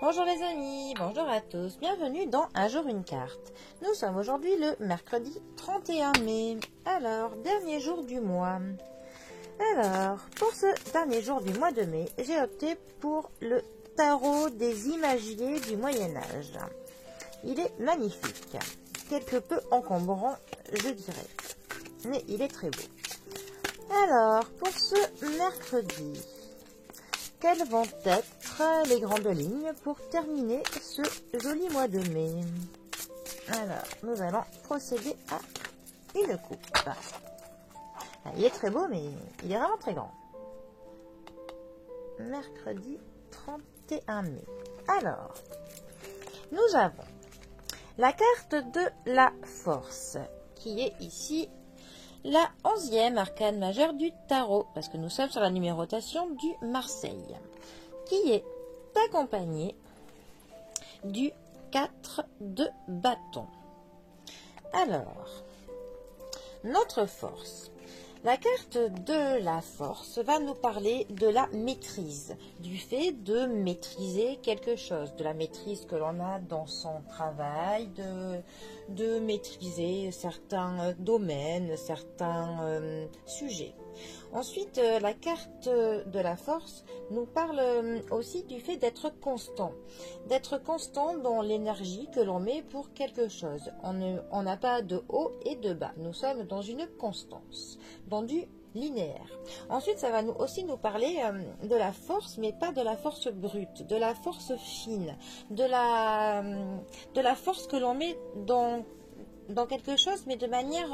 Bonjour les amis, bonjour à tous, bienvenue dans Un jour une carte. Nous sommes aujourd'hui le mercredi 31 mai, alors dernier jour du mois. Alors, pour ce dernier jour du mois de mai, j'ai opté pour le tarot des imagiers du Moyen-Âge. Il est magnifique, quelque peu encombrant je dirais, mais il est très beau. Alors, pour ce mercredi, quelles vont être les grandes lignes pour terminer ce joli mois de mai? Alors, nous allons procéder à une coupe. Il est très beau, mais il est vraiment très grand. Mercredi 31 mai. Alors, nous avons la carte de la force, qui est ici la 11e arcane majeure du tarot, parce que nous sommes sur la numérotation du Marseille, qui est accompagnée du 4 de bâton. Alors, notre force. La carte de la force va nous parler de la maîtrise, du fait de maîtriser quelque chose, de la maîtrise que l'on a dans son travail, de maîtriser certains domaines, certains sujets. Ensuite, la carte de la force nous parle aussi du fait d'être constant dans l'énergie que l'on met pour quelque chose. On n'a pas de haut et de bas, nous sommes dans une constance, dans du linéaire. Ensuite, ça va aussi nous parler de la force, mais pas de la force brute, de la force fine, de la force que l'on met dans quelque chose, mais de manière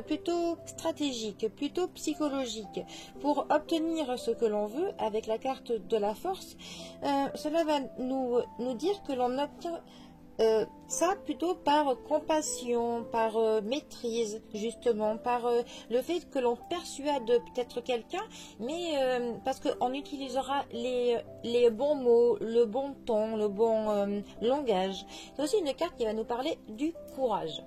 plutôt stratégique, plutôt psychologique, pour obtenir ce que l'on veut avec la carte de la force. Cela va nous dire que l'on obtient ça plutôt par compassion, par maîtrise, justement, par le fait que l'on persuade peut-être quelqu'un, mais parce qu'on utilisera les bons mots, le bon ton, le bon langage. C'est aussi une carte qui va nous parler du courage.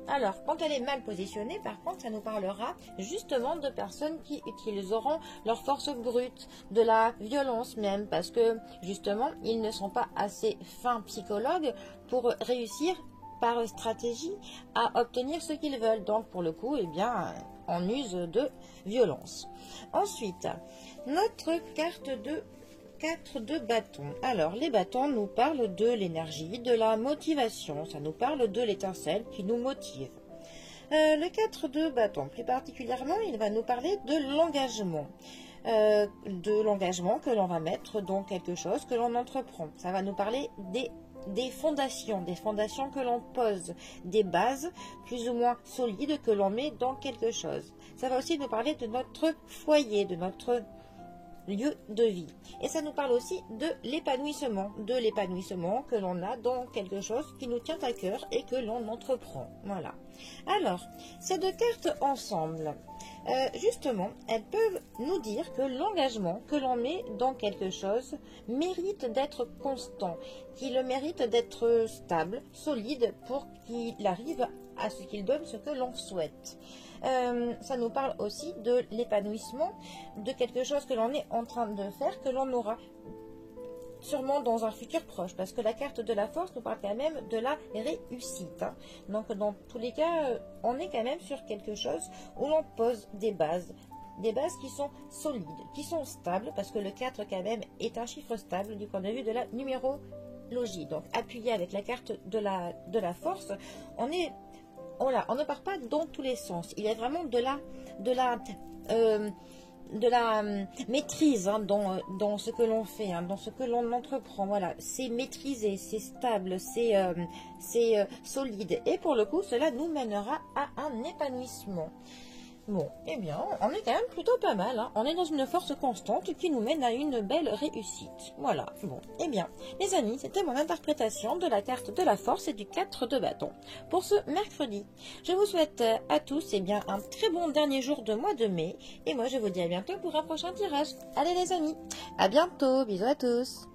Alors, quand elle est mal positionnée, par contre, ça nous parlera justement de personnes qui utiliseront leur force brute, de la violence même, parce que justement, ils ne sont pas assez fins psychologues pour réussir par stratégie à obtenir ce qu'ils veulent. Donc, pour le coup, eh bien, on use de violence. Ensuite, notre carte de 4 de bâtons. Alors, les bâtons nous parlent de l'énergie, de la motivation. Ça nous parle de l'étincelle qui nous motive. Le 4 de bâtons, plus particulièrement, il va nous parler de l'engagement. De l'engagement que l'on va mettre dans quelque chose que l'on entreprend. Ça va nous parler des fondations que l'on pose, des bases plus ou moins solides que l'on met dans quelque chose. Ça va aussi nous parler de notre foyer, de notre lieu de vie. Et ça nous parle aussi de l'épanouissement que l'on a dans quelque chose qui nous tient à cœur et que l'on entreprend. Voilà. Alors, ces deux cartes ensemble, justement, elles peuvent nous dire que l'engagement que l'on met dans quelque chose mérite d'être constant, qu'il mérite d'être stable, solide, pour qu'il arrive à ce qu'il donne ce que l'on souhaite. Ça nous parle aussi de l'épanouissement, de quelque chose que l'on est en train de faire, que l'on aura sûrement dans un futur proche, parce que la carte de la force nous parle quand même de la réussite. Donc dans tous les cas, on est quand même sur quelque chose où l'on pose des bases qui sont solides, qui sont stables, parce que le 4 quand même est un chiffre stable du point de vue de la numérologie. Donc appuyé avec la carte de la force, on ne part pas dans tous les sens. Il y a vraiment de la maîtrise dans ce que l'on fait, dans ce que l'on entreprend. Voilà, c'est maîtrisé, c'est stable, c'est solide. Et pour le coup, cela nous mènera à un épanouissement. Bon, eh bien, on est quand même plutôt pas mal. On est dans une force constante qui nous mène à une belle réussite. Voilà, bon, eh bien, les amis, c'était mon interprétation de la carte de la force et du 4 de bâton pour ce mercredi. Je vous souhaite à tous bien, un très bon dernier jour de mois de mai. Et moi, je vous dis à bientôt pour un prochain tirage. Allez les amis, à bientôt, bisous à tous.